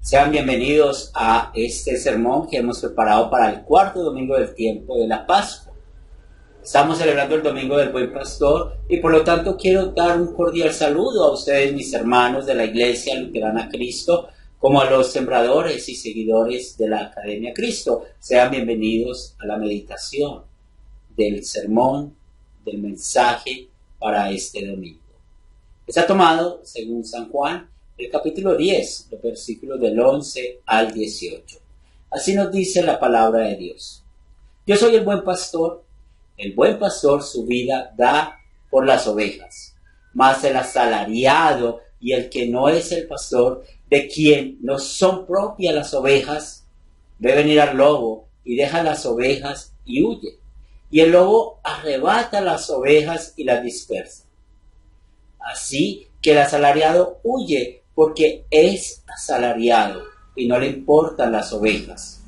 Sean bienvenidos a este sermón que hemos preparado para el cuarto domingo del tiempo de la Pascua. Estamos celebrando el Domingo del Buen Pastor y por lo tanto quiero dar un cordial saludo a ustedes, mis hermanos de la Iglesia Luterana Cristo, como a los sembradores y seguidores de la Academia Cristo. Sean bienvenidos a la meditación del sermón, del mensaje para este domingo. Está tomado, según San Juan, el capítulo 10, los versículos del 11 al 18. Así nos dice la palabra de Dios. Yo soy el buen pastor su vida da por las ovejas, mas el asalariado y el que no es el pastor, de quien no son propias las ovejas, ve venir al lobo y deja las ovejas y huye. Y el lobo arrebata las ovejas y las dispersa. Así que el asalariado huye porque es asalariado y no le importan las ovejas.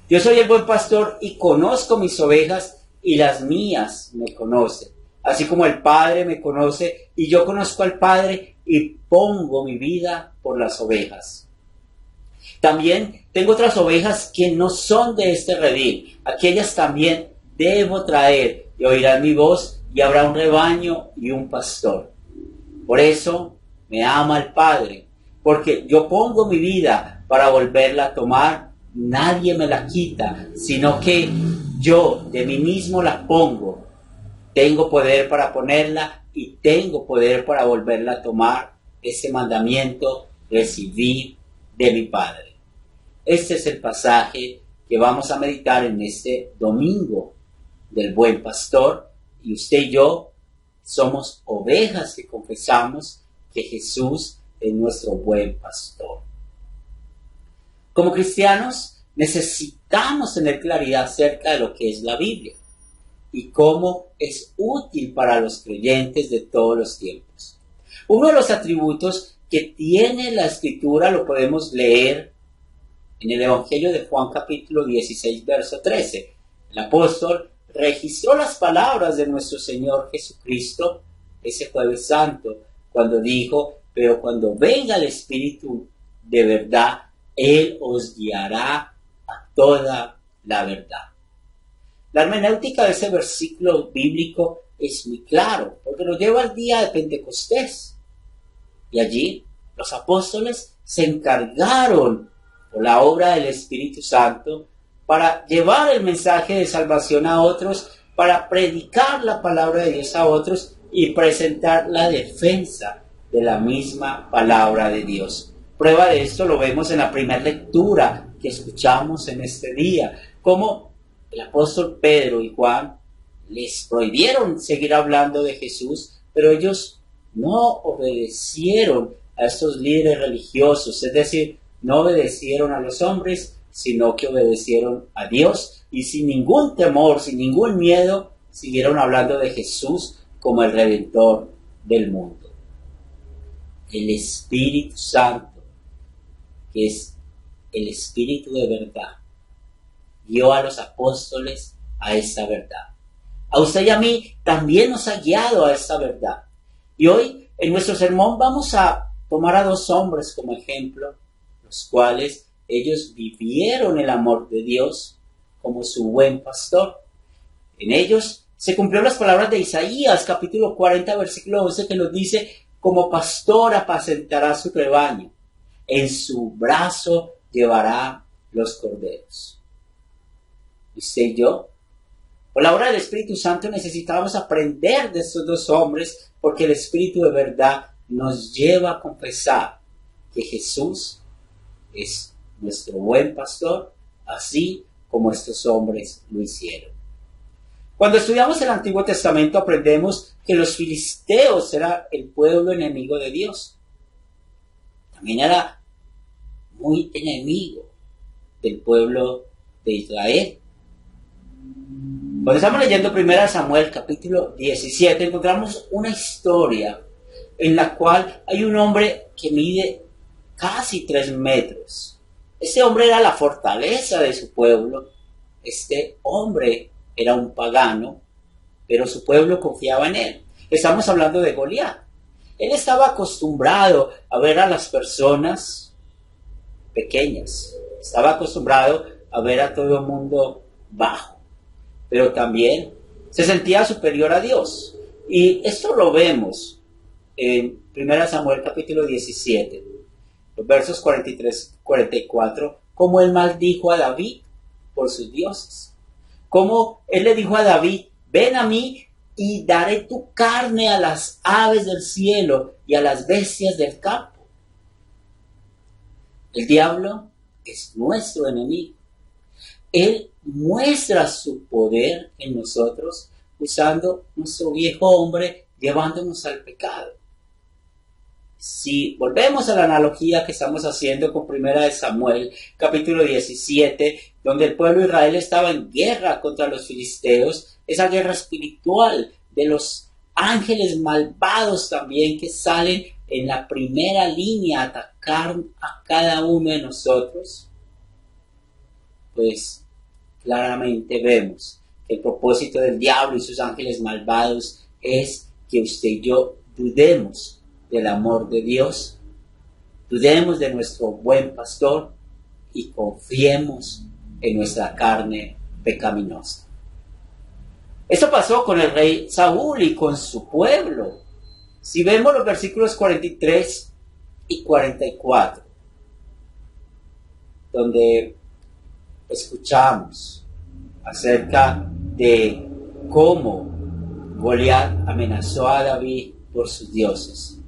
Yo soy el buen pastor y conozco mis ovejas y las mías me conocen. Así como el Padre me conoce y yo conozco al Padre y pongo mi vida por las ovejas. También tengo otras ovejas que no son de este redil. Aquellas también debo traer y oirán mi voz y habrá un rebaño y un pastor. Por eso me ama el Padre, porque yo pongo mi vida para volverla a tomar. Nadie me la quita, sino que yo de mí mismo la pongo. Tengo poder para ponerla y tengo poder para volverla a tomar. Ese mandamiento recibí de mi Padre. Este es el pasaje que vamos a meditar en este domingo del Buen Pastor. Y usted y yo somos ovejas que confesamos que Jesús es nuestro buen pastor. Como cristianos necesitamos tener claridad acerca de lo que es la Biblia y cómo es útil para los creyentes de todos los tiempos. Uno de los atributos que tiene la Escritura lo podemos leer en el Evangelio de Juan capítulo 16, verso 13. El apóstol registró las palabras de nuestro Señor Jesucristo ese Jueves Santo cuando dijo: pero cuando venga el Espíritu de verdad, Él os guiará a toda la verdad. La hermenéutica de ese versículo bíblico es muy claro, porque nos lleva al día de Pentecostés. Y allí los apóstoles se encargaron por la obra del Espíritu Santo para llevar el mensaje de salvación a otros, para predicar la palabra de Dios a otros y presentar la defensa de la misma palabra de Dios. Prueba de esto lo vemos en la primera lectura que escuchamos en este día, como el apóstol Pedro y Juan les prohibieron seguir hablando de Jesús, pero ellos no obedecieron a estos líderes religiosos, es decir, no obedecieron a los hombres, sino que obedecieron a Dios y sin ningún temor, sin ningún miedo, siguieron hablando de Jesús como el Redentor del mundo. El Espíritu Santo, que es el Espíritu de verdad, guió a los apóstoles a esa verdad. A usted y a mí también nos ha guiado a esa verdad. Y hoy en nuestro sermón vamos a tomar a dos hombres como ejemplo, los cuales ellos vivieron el amor de Dios como su buen pastor. En ellos se cumplió las palabras de Isaías, capítulo 40, versículo 11, que nos dice: como pastor apacentará su rebaño, en su brazo llevará los corderos. Usted y yo, por la obra del Espíritu Santo, necesitamos aprender de estos dos hombres, porque el Espíritu de verdad nos lleva a confesar que Jesús es nuestro buen pastor, así como estos hombres lo hicieron. Cuando estudiamos el Antiguo Testamento aprendemos que los filisteos era el pueblo enemigo de Dios. También era muy enemigo del pueblo de Israel. Cuando estamos leyendo 1 Samuel capítulo 17 encontramos una historia en la cual hay un hombre que mide casi 3 metros. Este hombre era la fortaleza de su pueblo. Este hombre era un pagano, pero su pueblo confiaba en él. Estamos hablando de Goliat. Él estaba acostumbrado a ver a las personas pequeñas. Estaba acostumbrado a ver a todo el mundo bajo, pero también se sentía superior a Dios. Y esto lo vemos en 1 Samuel capítulo 17, los versos 43-44, como él maldijo a David por sus dioses. Como él le dijo a David, ven a mí y daré tu carne a las aves del cielo y a las bestias del campo. El diablo es nuestro enemigo. Él muestra su poder en nosotros usando nuestro viejo hombre, llevándonos al pecado. Si volvemos a la analogía que estamos haciendo con 1 Samuel, capítulo 17, donde el pueblo de Israel estaba en guerra contra los filisteos, esa guerra espiritual de los ángeles malvados también que salen en la primera línea a atacar a cada uno de nosotros, pues claramente vemos que el propósito del diablo y sus ángeles malvados es que usted y yo dudemos del amor de Dios, dudemos de nuestro buen pastor y confiemos en nuestra carne pecaminosa. Esto pasó con el rey Saúl y con su pueblo. Si vemos los versículos 43 y 44, donde escuchamos acerca de cómo Goliat amenazó a David por sus dioses,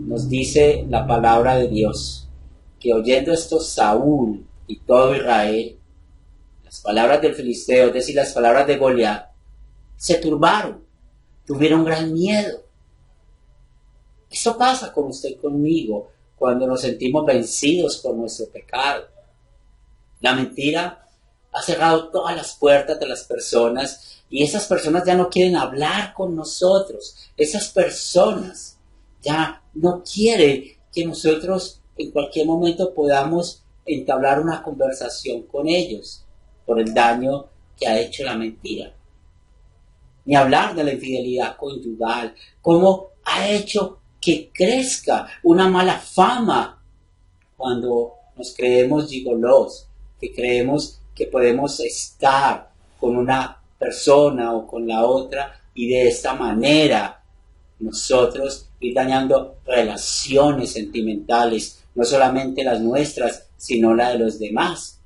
nos dice la palabra de Dios que oyendo esto Saúl y todo Israel, las palabras del filisteo, es decir, las palabras de Goliat, se turbaron, tuvieron gran miedo. Eso pasa con usted y conmigo cuando nos sentimos vencidos por nuestro pecado. La mentira ha cerrado todas las puertas de las personas y esas personas ya no quieren hablar con nosotros. Esas personas ya no quieren que nosotros en cualquier momento podamos entablar una conversación con ellos por el daño que ha hecho la mentira. Ni hablar de la infidelidad conyugal, cómo ha hecho que crezca una mala fama cuando nos creemos gigolos, que creemos que podemos estar con una persona o con la otra y de esta manera nosotros ir dañando relaciones sentimentales, no solamente las nuestras, sino la de los demás.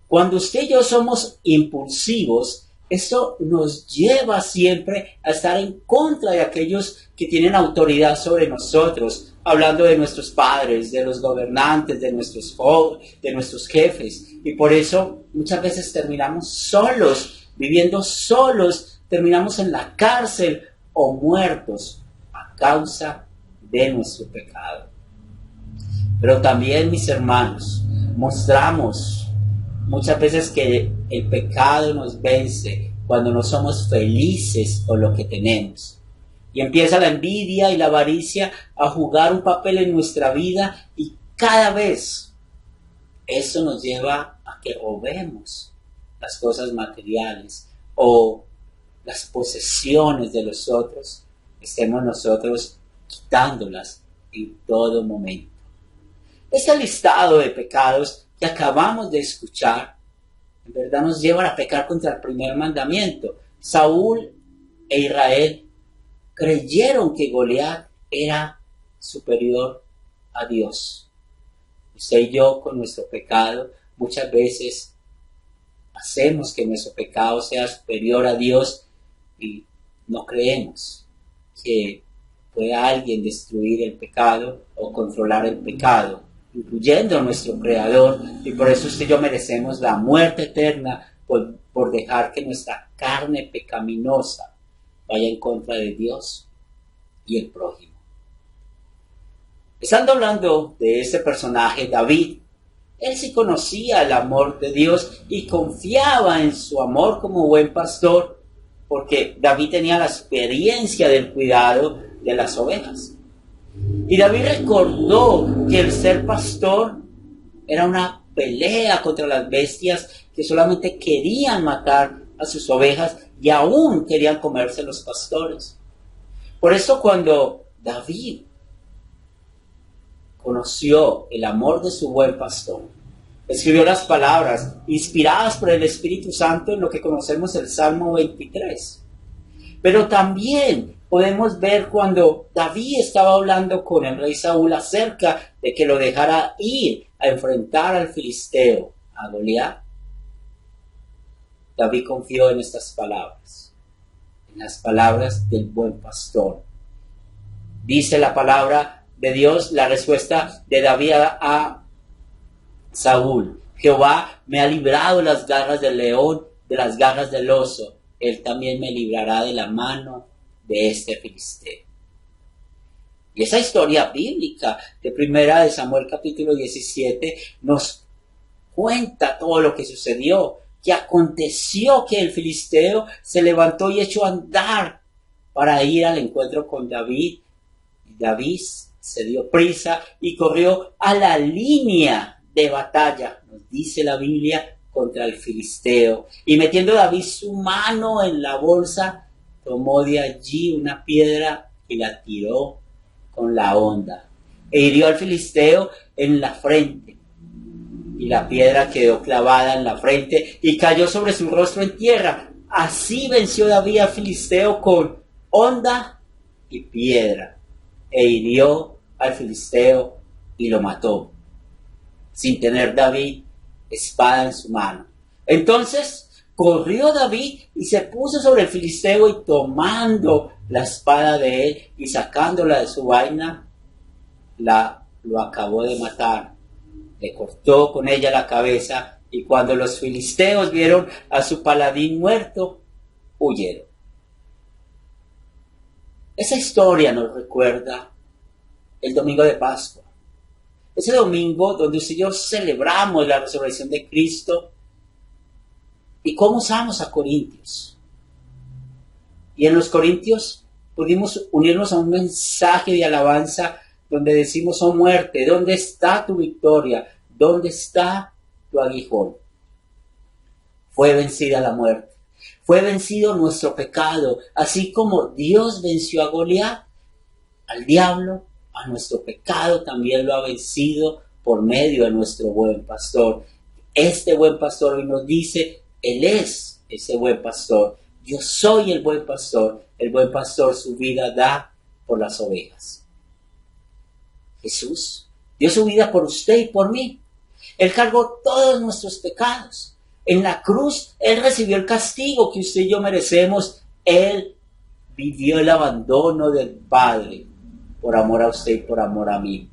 Cuando usted y yo somos impulsivos, esto nos lleva siempre a estar en contra de aquellos que tienen autoridad sobre nosotros, hablando de nuestros padres, de los gobernantes, de nuestros jefes. Y por eso muchas veces terminamos solos, viviendo solos, terminamos en la cárcel o muertos a causa de nuestro pecado. Pero también, mis hermanos, mostramos muchas veces que el pecado nos vence cuando no somos felices con lo que tenemos. Y empieza la envidia y la avaricia a jugar un papel en nuestra vida y cada vez eso nos lleva a que robemos las cosas materiales o las posesiones de los otros, estemos nosotros quitándolas en todo momento. Este listado de pecados que acabamos de escuchar, en verdad nos llevan a pecar contra el primer mandamiento. Saúl e Israel creyeron que Goliat era superior a Dios. Usted y yo con nuestro pecado muchas veces hacemos que nuestro pecado sea superior a Dios y no creemos que pueda alguien destruir el pecado o controlar el pecado, incluyendo a nuestro Creador, y por eso usted y yo merecemos la muerte eterna por dejar que nuestra carne pecaminosa vaya en contra de Dios y el prójimo. Estando hablando de este personaje, David, él sí conocía el amor de Dios y confiaba en su amor como buen pastor, porque David tenía la experiencia del cuidado de las ovejas. Y David recordó que el ser pastor era una pelea contra las bestias que solamente querían matar a sus ovejas y aún querían comerse los pastores. Por eso cuando David conoció el amor de su buen pastor. Escribió las palabras inspiradas por el Espíritu Santo en lo que conocemos el Salmo 23. Pero también podemos ver cuando David estaba hablando con el rey Saúl acerca de que lo dejara ir a enfrentar al filisteo, a Goliat. David confió en estas palabras, en las palabras del buen pastor. Dice la palabra de Dios, la respuesta de David a Saúl: Jehová me ha librado de las garras del león, de las garras del oso. Él también me librará de la mano de este filisteo. Y esa historia bíblica de Primera de Samuel capítulo 17 nos cuenta todo lo que sucedió, que aconteció que el filisteo se levantó y echó a andar para ir al encuentro con David. Y David se dio prisa y corrió a la línea de batalla, nos dice la Biblia, contra el filisteo. Y metiendo David su mano en la bolsa, tomó de allí una piedra y la tiró con la honda, e hirió al filisteo en la frente. Y la piedra quedó clavada en la frente y cayó sobre su rostro en tierra. Así venció David al filisteo con honda y piedra, e hirió al filisteo y lo mató, sin tener David espada en su mano. Entonces corrió David y se puso sobre el filisteo, y tomando la espada de él y sacándola de su vaina, lo acabó de matar. Le cortó con ella la cabeza, y cuando los filisteos vieron a su paladín muerto, huyeron. Esa historia nos recuerda el domingo de Pascua. Ese domingo donde usted y yo celebramos la resurrección de Cristo, y cómo usamos a Corintios. Y en los Corintios pudimos unirnos a un mensaje de alabanza donde decimos: oh muerte, ¿dónde está tu victoria? ¿Dónde está tu aguijón? Fue vencida la muerte. Fue vencido nuestro pecado. Así como Dios venció a Goliat, al diablo, a nuestro pecado también lo ha vencido por medio de nuestro buen pastor. Este buen pastor hoy nos dice: Él es ese buen pastor. Yo soy el buen pastor. El buen pastor su vida da por las ovejas. Jesús dio su vida por usted y por mí. Él cargó todos nuestros pecados. En la cruz, Él recibió el castigo que usted y yo merecemos. Él vivió el abandono del Padre por amor a usted y por amor a mí.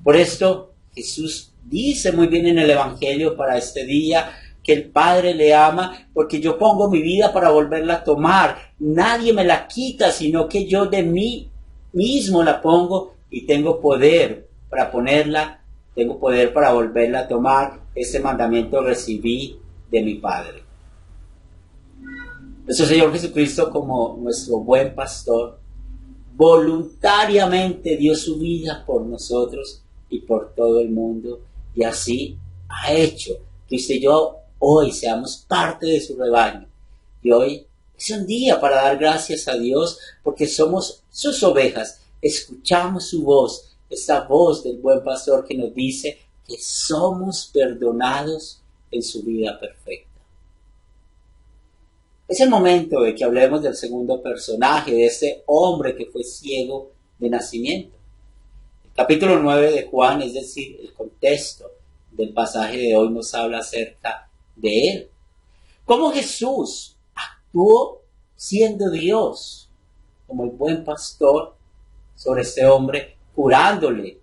Por esto, Jesús dice muy bien en el Evangelio para este día que el Padre le ama, porque yo pongo mi vida para volverla a tomar. Nadie me la quita, sino que yo de mí mismo la pongo, y tengo poder para ponerla, tengo poder para volverla a tomar. Ese mandamiento recibí de mi Padre. Nuestro Señor Jesucristo, como nuestro buen pastor, voluntariamente dio su vida por nosotros y por todo el mundo, y así ha hecho que usted y yo hoy seamos parte de su rebaño. Y hoy es un día para dar gracias a Dios, porque somos sus ovejas, escuchamos su voz, esta voz del buen pastor que nos dice que somos perdonados en su vida perfecta. Es el momento de que hablemos del segundo personaje, de ese hombre que fue ciego de nacimiento. El capítulo 9 de Juan, es decir, el contexto del pasaje de hoy, nos habla acerca de él. Cómo Jesús actuó siendo Dios, como el buen pastor, sobre este hombre, curándole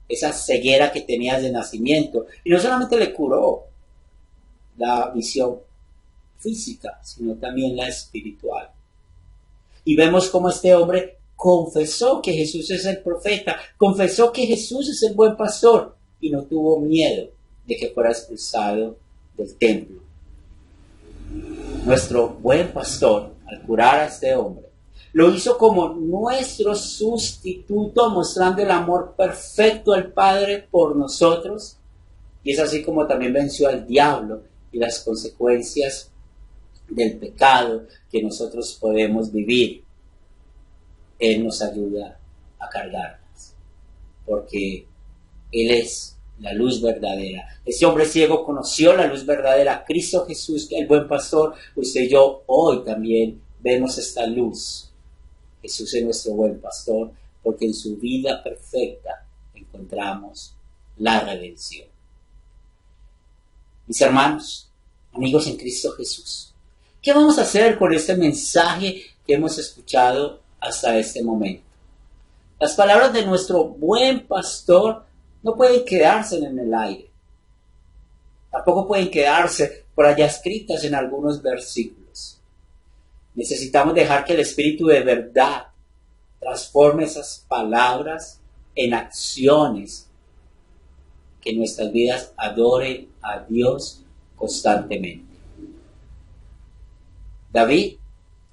esa ceguera que tenía de nacimiento. Y no solamente le curó la visión física, sino también la espiritual. Y vemos cómo este hombre confesó que Jesús es el profeta, confesó que Jesús es el buen pastor, y no tuvo miedo de que fuera expulsado del templo. Nuestro buen pastor, al curar a este hombre, lo hizo como nuestro sustituto, mostrando el amor perfecto del Padre por nosotros. Y es así como también venció al diablo y las consecuencias del pecado que nosotros podemos vivir. Él nos ayuda a cargarlas, porque Él es la luz verdadera. Ese hombre ciego conoció la luz verdadera, Cristo Jesús, el buen pastor. Usted y yo hoy también vemos esta luz. Jesús es nuestro buen pastor, porque en su vida perfecta encontramos la redención. Mis hermanos, amigos en Cristo Jesús, ¿qué vamos a hacer con este mensaje que hemos escuchado hasta este momento? Las palabras de nuestro buen pastor no pueden quedarse en el aire. Tampoco pueden quedarse por allá escritas en algunos versículos. Necesitamos dejar que el Espíritu de verdad transforme esas palabras en acciones, que nuestras vidas adoren a Dios constantemente. David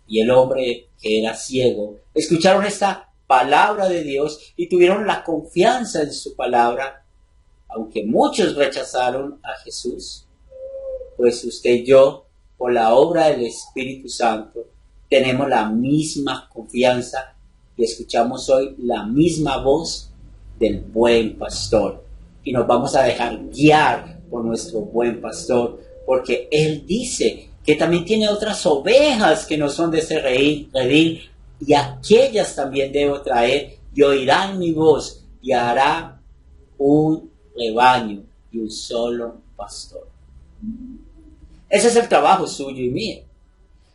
y el hombre que era ciego escucharon esta palabra de Dios y tuvieron la confianza en su palabra, aunque muchos rechazaron a Jesús. Pues usted y yo, por la obra del Espíritu Santo, tenemos la misma confianza y escuchamos hoy la misma voz del buen pastor. Y nos vamos a dejar guiar por nuestro buen pastor, porque Él dice que también tiene otras ovejas que no son de ese redil, y aquellas también debo traer, y oirán mi voz, y hará un rebaño y un solo pastor. Ese es el trabajo suyo y mío.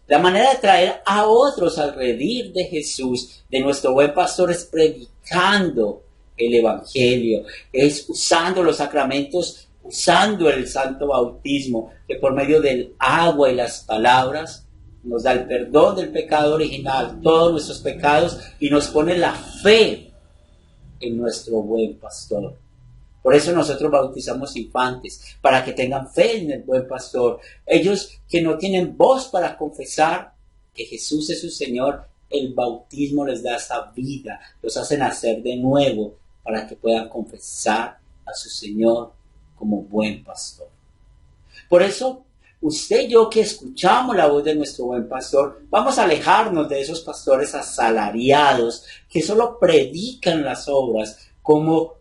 La manera de traer a otros al redil de Jesús, de nuestro buen pastor, es predicando el Evangelio, es usando los sacramentos, usando el santo bautismo, que por medio del agua y las palabras nos da el perdón del pecado original, todos nuestros pecados, y nos pone la fe en nuestro buen pastor. Por eso nosotros bautizamos infantes, para que tengan fe en el buen pastor. Ellos que no tienen voz para confesar que Jesús es su Señor, el bautismo les da esa vida, los hace nacer de nuevo, para que puedan confesar a su Señor como buen pastor. Por eso, usted y yo que escuchamos la voz de nuestro buen pastor, vamos a alejarnos de esos pastores asalariados que solo predican las obras, como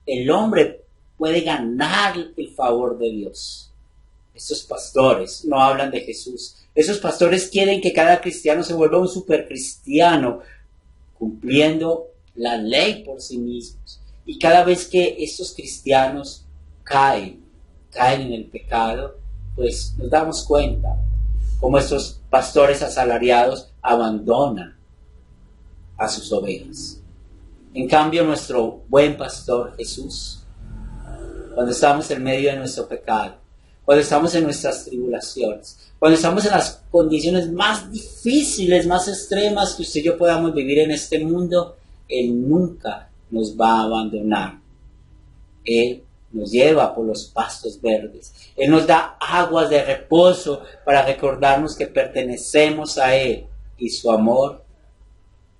el hombre puede ganar el favor de Dios. Estos pastores no hablan de Jesús. Esos pastores quieren que cada cristiano se vuelva un supercristiano, cumpliendo la ley por sí mismos. Y cada vez que estos cristianos caen en el pecado, pues nos damos cuenta cómo estos pastores asalariados abandonan a sus ovejas. En cambio, nuestro buen pastor Jesús, cuando estamos en medio de nuestro pecado, cuando estamos en nuestras tribulaciones, cuando estamos en las condiciones más difíciles, más extremas que usted y yo podamos vivir en este mundo, Él nunca nos va a abandonar. Él nos lleva por los pastos verdes. Él nos da aguas de reposo para recordarnos que pertenecemos a Él y su amor,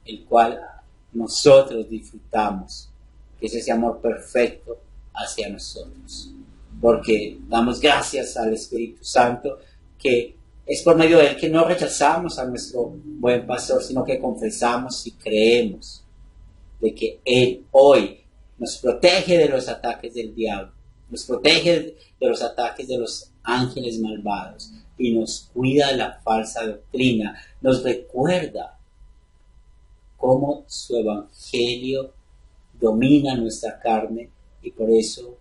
el cual nosotros disfrutamos, que es ese amor perfecto hacia nosotros. Porque damos gracias al Espíritu Santo, que es por medio de Él que no rechazamos a nuestro buen pastor, sino que confesamos y creemos de que Él hoy nos protege de los ataques del diablo, nos protege de los ataques de los ángeles malvados y nos cuida de la falsa doctrina, nos recuerda cómo su evangelio domina nuestra carne y por eso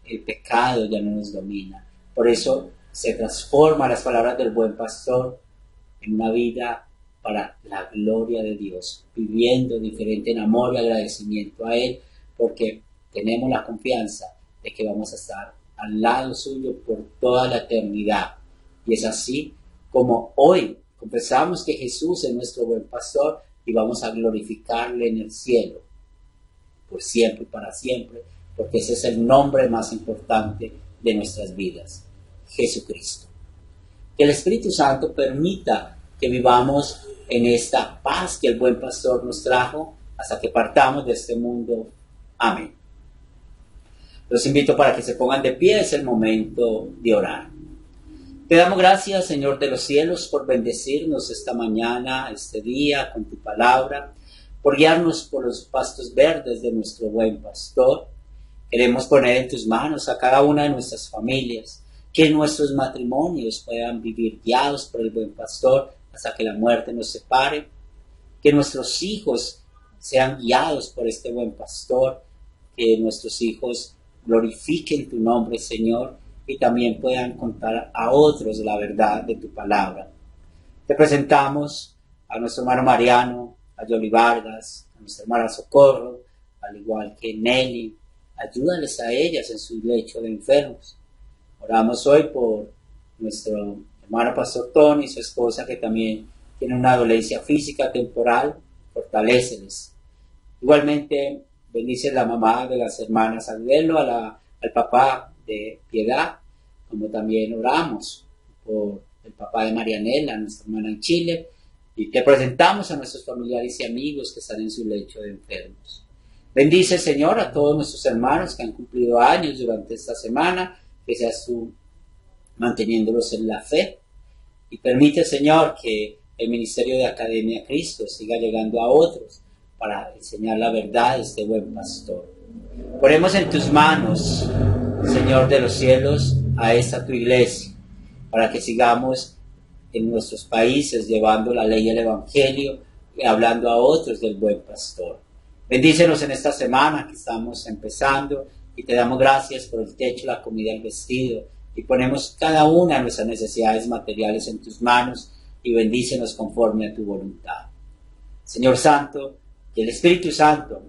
el pecado ya no nos domina. Por eso se transforma las palabras del buen pastor en una vida para la gloria de Dios, viviendo diferente en amor y agradecimiento a Él, porque tenemos la confianza de que vamos a estar al lado suyo por toda la eternidad. Y es así como hoy confesamos que Jesús es nuestro buen pastor y vamos a glorificarle en el cielo por siempre y para siempre, porque ese es el nombre más importante de nuestras vidas, Jesucristo. Que el Espíritu Santo permita que vivamos en esta paz que el buen pastor nos trajo hasta que partamos de este mundo. Amén. Los invito para que se pongan de pie, es el momento de orar. Te damos gracias, Señor de los cielos, por bendecirnos esta mañana, este día, con tu palabra, por guiarnos por los pastos verdes de nuestro buen pastor. Queremos poner en tus manos a cada una de nuestras familias, que nuestros matrimonios puedan vivir guiados por el buen pastor hasta que la muerte nos separe, que nuestros hijos sean guiados por este buen pastor, que nuestros hijos glorifiquen tu nombre, Señor, y también puedan contar a otros la verdad de tu palabra. Te presentamos a nuestro hermano Mariano, a Yoli Vargas, a nuestra hermana Socorro, al igual que Nelly. Ayúdales a ellas en su lecho de enfermos. Oramos hoy por nuestro hermano Pastor Tony y su esposa, que también tiene una dolencia física temporal. Fortaléceles. Igualmente, bendice la mamá de las hermanas Aguelo, al papá de Piedad, como también oramos por el papá de Marianela, nuestra hermana en Chile, y te presentamos a nuestros familiares y amigos que están en su lecho de enfermos. Bendice, Señor, a todos nuestros hermanos que han cumplido años durante esta semana, que seas tú manteniéndolos en la fe, y permite, Señor, que el ministerio de Academia Cristo siga llegando a otros para enseñar la verdad de este buen pastor. Ponemos en tus manos, Señor de los cielos, a esta tu iglesia, para que sigamos en nuestros países llevando la ley y el evangelio y hablando a otros del buen pastor. Bendícenos en esta semana que estamos empezando y te damos gracias por el techo, la comida, el vestido, y ponemos cada una de nuestras necesidades materiales en tus manos y bendícenos conforme a tu voluntad. Señor Santo, que el Espíritu Santo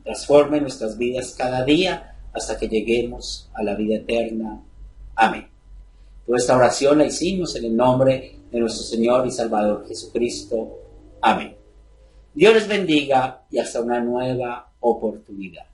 transforme nuestras vidas cada día hasta que lleguemos a la vida eterna. Amén. Toda esta oración la hicimos en el nombre de nuestro Señor y Salvador Jesucristo. Amén. Dios les bendiga y hasta una nueva oportunidad.